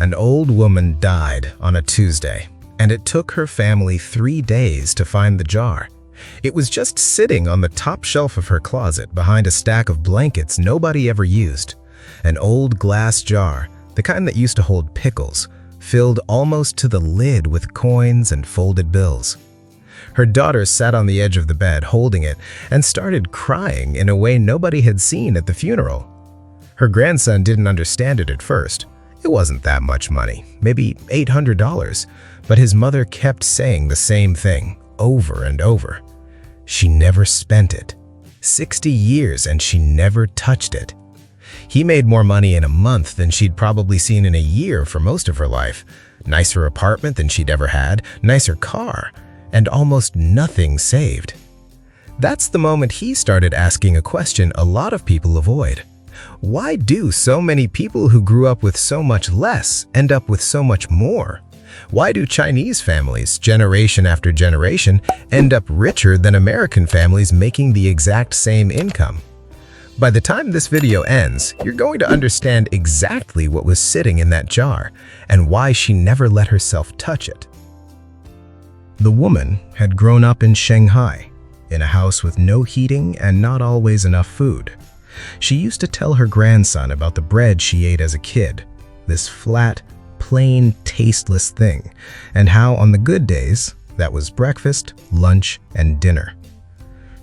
An old woman died on a Tuesday, and it took her family 3 days to find the jar. It was just sitting on the top shelf of her closet behind a stack of blankets nobody ever used. An old glass jar, the kind that used to hold pickles, filled almost to the lid with coins and folded bills. Her daughter sat on the edge of the bed holding it and started crying in a way nobody had seen at the funeral. Her grandson didn't understand it at first. It wasn't that much money, maybe $800, but his mother kept saying the same thing over and over. She never spent it. 60 years and she never touched it. He made more money in a month than she'd probably seen in a year for most of her life. Nicer apartment than she'd ever had, nicer car, and almost nothing saved. That's the moment he started asking a question a lot of people avoid. Why do so many people who grew up with so much less end up with so much more? Why do Chinese families, generation after generation, end up richer than American families making the exact same income? By the time this video ends, you're going to understand exactly what was sitting in that jar and why she never let herself touch it. The woman had grown up in Shanghai, in a house with no heating and not always enough food. She used to tell her grandson about the bread she ate as a kid, this flat, plain, tasteless thing, and how on the good days, that was breakfast, lunch, and dinner.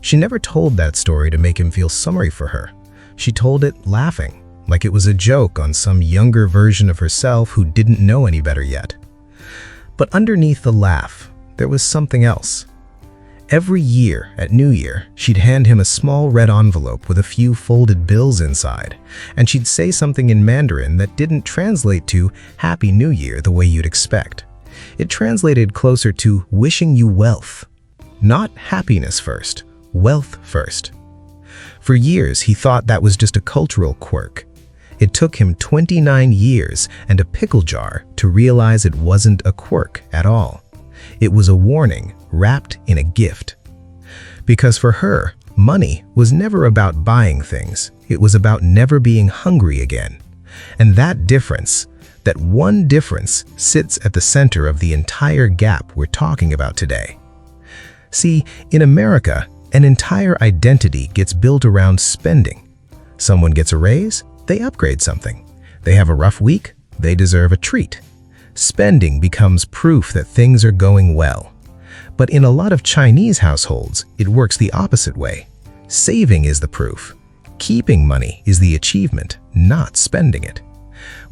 She never told that story to make him feel sorry for her. She told it laughing, like it was a joke on some younger version of herself who didn't know any better yet. But underneath the laugh, there was something else. Every year at New Year, she'd hand him a small red envelope with a few folded bills inside, and she'd say something in Mandarin that didn't translate to Happy New Year the way you'd expect. It translated closer to wishing you wealth. Not happiness first, wealth first. For years, he thought that was just a cultural quirk. It took him 29 years and a pickle jar to realize it wasn't a quirk at all. It was a warning wrapped in a gift. Because for her, money was never about buying things. It was about never being hungry again. And that difference, that one difference, sits at the center of the entire gap we're talking about today. See, in America, an entire identity gets built around spending. Someone gets a raise, they upgrade something. They have a rough week, they deserve a treat. Spending becomes proof that things are going well. But in a lot of Chinese households, it works the opposite way. Saving is the proof. Keeping money is the achievement, not spending it.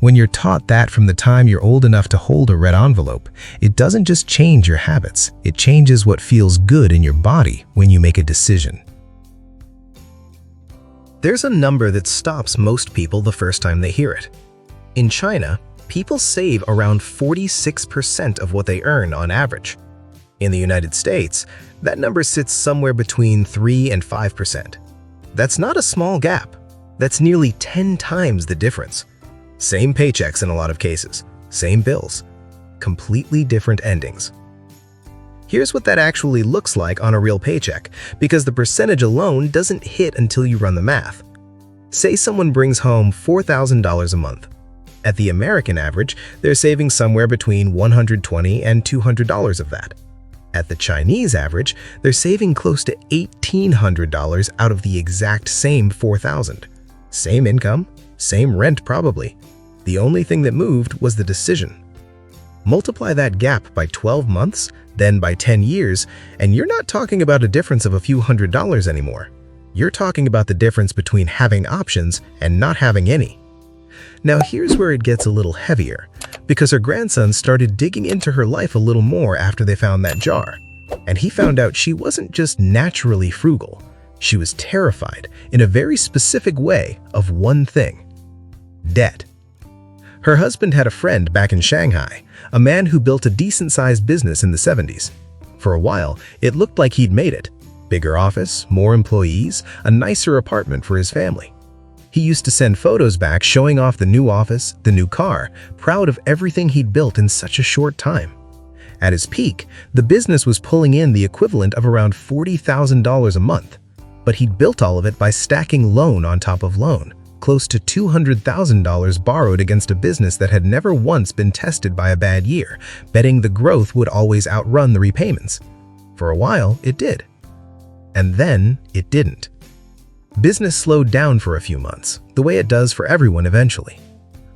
When you're taught that from the time you're old enough to hold a red envelope, it doesn't just change your habits, it changes what feels good in your body when you make a decision. There's a number that stops most people the first time they hear it. In China, people save around 46% of what they earn on average. In the United States, that number sits somewhere between 3 and 5%. That's not a small gap. That's nearly 10 times the difference. Same paychecks in a lot of cases, same bills, completely different endings. Here's what that actually looks like on a real paycheck, because the percentage alone doesn't hit until you run the math. Say someone brings home $4,000 a month. At the American average, they're saving somewhere between $120 and $200 of that. At the Chinese average, they're saving close to $1,800 out of the exact same $4,000. Same income, same rent probably. The only thing that moved was the decision. Multiply that gap by 12 months, then by 10 years, and you're not talking about a difference of a few $100s anymore. You're talking about the difference between having options and not having any. Now here's where it gets a little heavier, because her grandson started digging into her life a little more after they found that jar. And he found out she wasn't just naturally frugal. She was terrified, in a very specific way, of one thing: debt. Her husband had a friend back in Shanghai, a man who built a decent-sized business in the 70s. For a while, it looked like he'd made it. Bigger office, more employees, a nicer apartment for his family. He used to send photos back showing off the new office, the new car, proud of everything he'd built in such a short time. At his peak, the business was pulling in the equivalent of around $40,000 a month, but he'd built all of it by stacking loan on top of loan, close to $200,000 borrowed against a business that had never once been tested by a bad year, betting the growth would always outrun the repayments. For a while, it did. And then it didn't. Business slowed down for a few months, the way it does for everyone eventually.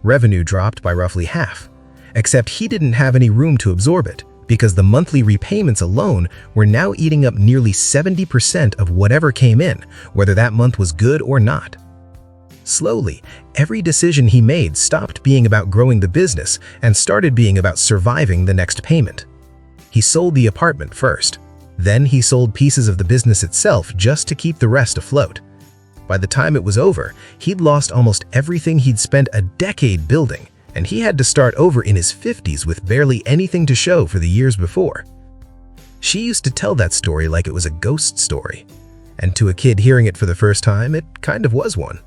Revenue dropped by roughly half, except he didn't have any room to absorb it, because the monthly repayments alone were now eating up nearly 70% of whatever came in, whether that month was good or not. Slowly, every decision he made stopped being about growing the business and started being about surviving the next payment. He sold the apartment first. Then he sold pieces of the business itself just to keep the rest afloat. By the time it was over, he'd lost almost everything he'd spent a decade building, and he had to start over in his 50s with barely anything to show for the years before. She used to tell that story like it was a ghost story, and to a kid hearing it for the first time, it kind of was one.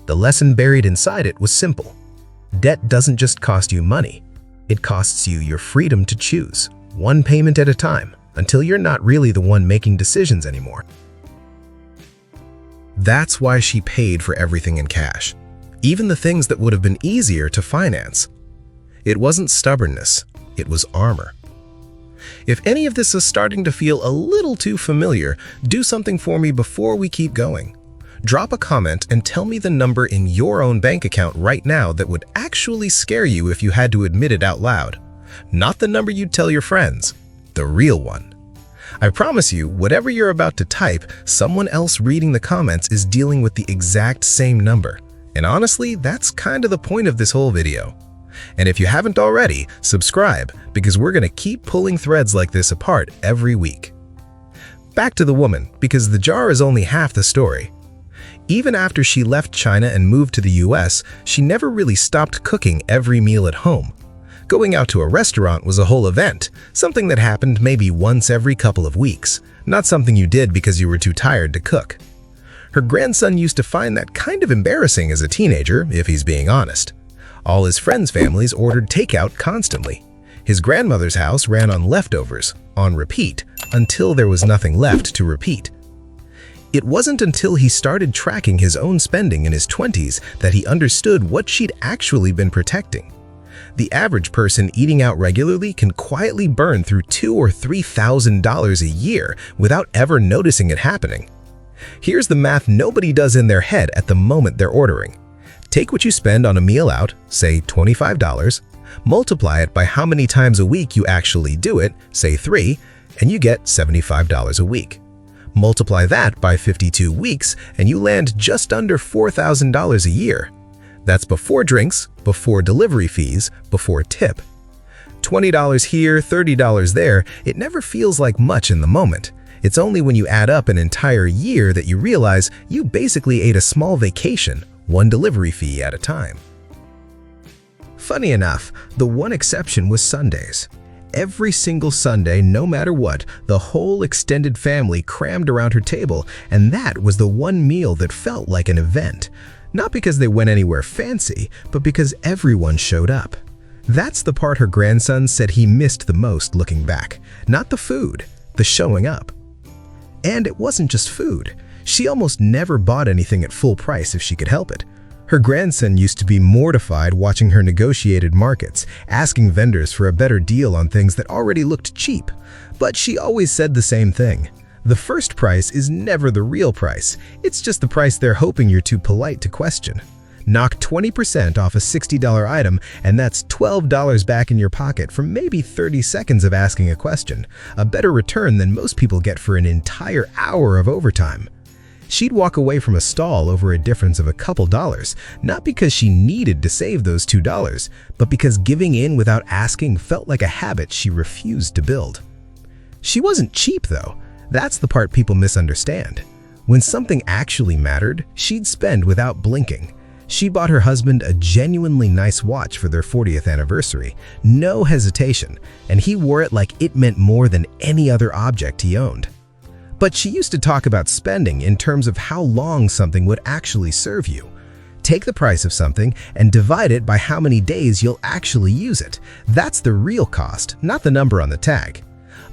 The lesson buried inside it was simple. Debt doesn't just cost you money, it costs you your freedom to choose, one payment at a time, until you're not really the one making decisions anymore. That's why she paid for everything in cash, even the things that would have been easier to finance. It wasn't stubbornness, it was armor. If any of this is starting to feel a little too familiar, do something for me before we keep going. Drop a comment and tell me the number in your own bank account right now that would actually scare you if you had to admit it out loud. Not the number you'd tell your friends, the real one. I promise you, whatever you're about to type, someone else reading the comments is dealing with the exact same number. And honestly, that's kind of the point of this whole video. And if you haven't already, subscribe, because we're going to keep pulling threads like this apart every week. Back to the woman, because the jar is only half the story. Even after she left China and moved to the US, she never really stopped cooking every meal at home. Going out to a restaurant was a whole event, something that happened maybe once every couple of weeks, not something you did because you were too tired to cook. Her grandson used to find that kind of embarrassing as a teenager, if he's being honest. All his friends' families ordered takeout constantly. His grandmother's house ran on leftovers, on repeat, until there was nothing left to repeat. It wasn't until he started tracking his own spending in his 20s that he understood what she'd actually been protecting. The average person eating out regularly can quietly burn through $2,000 or $3,000 a year without ever noticing it happening. Here's the math nobody does in their head at the moment they're ordering. Take what you spend on a meal out, say $25, multiply it by how many times a week you actually do it, say 3, and you get $75 a week. Multiply that by 52 weeks and you land just under $4,000 a year. That's before drinks, before delivery fees, before tip. $20 here, $30 there, it never feels like much in the moment. It's only when you add up an entire year that you realize you basically ate a small vacation, one delivery fee at a time. Funny enough, the one exception was Sundays. Every single Sunday, no matter what, the whole extended family crammed around her table, and that was the one meal that felt like an event. Not because they went anywhere fancy, but because everyone showed up. That's the part her grandson said he missed the most looking back. Not the food, the showing up. And it wasn't just food. She almost never bought anything at full price if she could help it. Her grandson used to be mortified watching her negotiated markets, asking vendors for a better deal on things that already looked cheap. But she always said the same thing. The first price is never the real price. It's just the price they're hoping you're too polite to question. Knock 20% off a $60 item, and that's $12 back in your pocket for maybe 30 seconds of asking a question, a better return than most people get for an entire hour of overtime. She'd walk away from a stall over a difference of a couple dollars, not because she needed to save those $2, but because giving in without asking felt like a habit she refused to build. She wasn't cheap, though. That's the part people misunderstand. When something actually mattered, she'd spend without blinking. She bought her husband a genuinely nice watch for their 40th anniversary, no hesitation, and he wore it like it meant more than any other object he owned. But she used to talk about spending in terms of how long something would actually serve you. Take the price of something and divide it by how many days you'll actually use it. That's the real cost, not the number on the tag.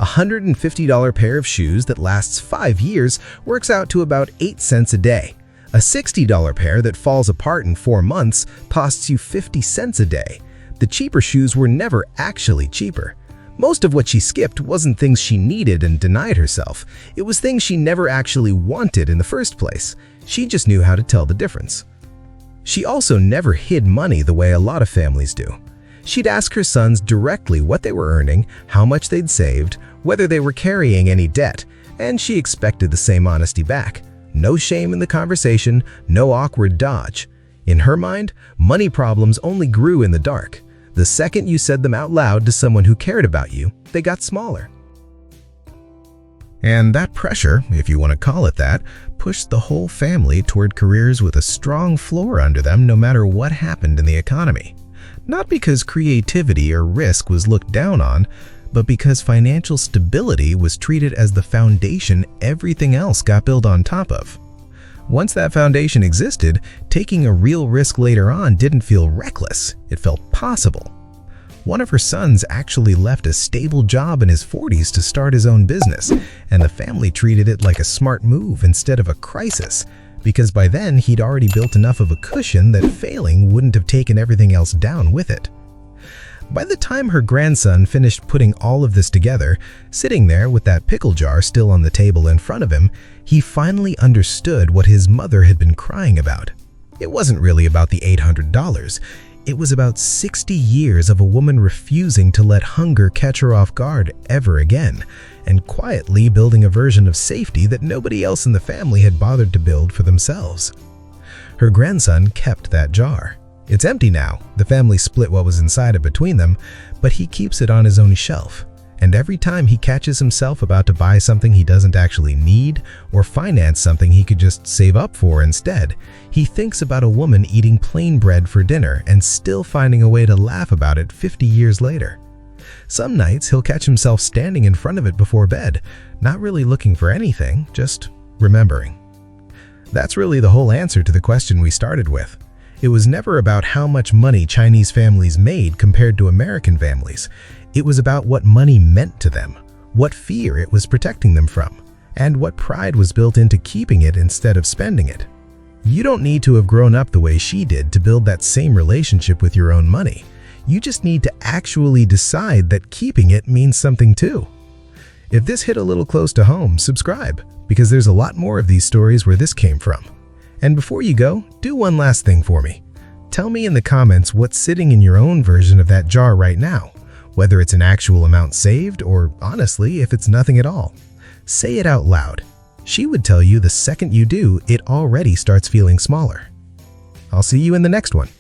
A $150 pair of shoes that lasts 5 years works out to about 8 cents a day. A $60 pair that falls apart in 4 months costs you 50 cents a day. The cheaper shoes were never actually cheaper. Most of what she skipped wasn't things she needed and denied herself. It was things she never actually wanted in the first place. She just knew how to tell the difference. She also never hid money the way a lot of families do. She'd ask her sons directly what they were earning, how much they'd saved, whether they were carrying any debt, and she expected the same honesty back. No shame in the conversation, no awkward dodge. In her mind, money problems only grew in the dark. The second you said them out loud to someone who cared about you, they got smaller. And that pressure, if you want to call it that, pushed the whole family toward careers with a strong floor under them no matter what happened in the economy. Not because creativity or risk was looked down on, but because financial stability was treated as the foundation everything else got built on top of. Once that foundation existed, taking a real risk later on didn't feel reckless, it felt possible. One of her sons actually left a stable job in his 40s to start his own business, and the family treated it like a smart move instead of a crisis, because by then he'd already built enough of a cushion that failing wouldn't have taken everything else down with it. By the time her grandson finished putting all of this together, sitting there with that pickle jar still on the table in front of him, he finally understood what his mother had been crying about. It wasn't really about the $800. It was about 60 years of a woman refusing to let hunger catch her off guard ever again, and quietly building a version of safety that nobody else in the family had bothered to build for themselves. Her grandson kept that jar. It's empty now. The family split what was inside it between them, but he keeps it on his own shelf. And every time he catches himself about to buy something he doesn't actually need or finance something he could just save up for instead, he thinks about a woman eating plain bread for dinner and still finding a way to laugh about it 50 years later. Some nights he'll catch himself standing in front of it before bed, not really looking for anything, just remembering. That's really the whole answer to the question we started with. It was never about how much money Chinese families made compared to American families. It was about what money meant to them, what fear it was protecting them from, and what pride was built into keeping it instead of spending it. You don't need to have grown up the way she did to build that same relationship with your own money. You just need to actually decide that keeping it means something too. If this hit a little close to home, subscribe, because there's a lot more of these stories where this came from. And before you go, do one last thing for me. Tell me in the comments what's sitting in your own version of that jar right now, whether it's an actual amount saved or, honestly, if it's nothing at all. Say it out loud. She would tell you the second you do, it already starts feeling smaller. I'll see you in the next one.